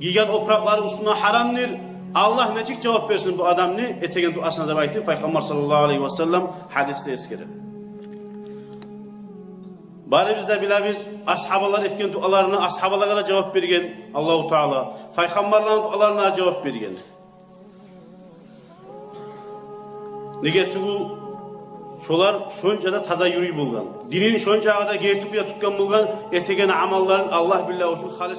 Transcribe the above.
giygen oprakları üstüne haramdır. Allah necik cevap versin bu adamını? Etegen duasına da baytı. Peygamber sallallahu aleyhi ve sellem hadiste eskeri. Bari biz de bile biz ashabalar etken dualarını ashabalara da cevap bergen Allahu Teala. Peygamberlerin dualarına cevap bergen. Nege tugul şolar şonca da taza yürüy bulgan. Dinin şonca da gertukuya tutkan bulgan etegen amalların Allah billahi için halis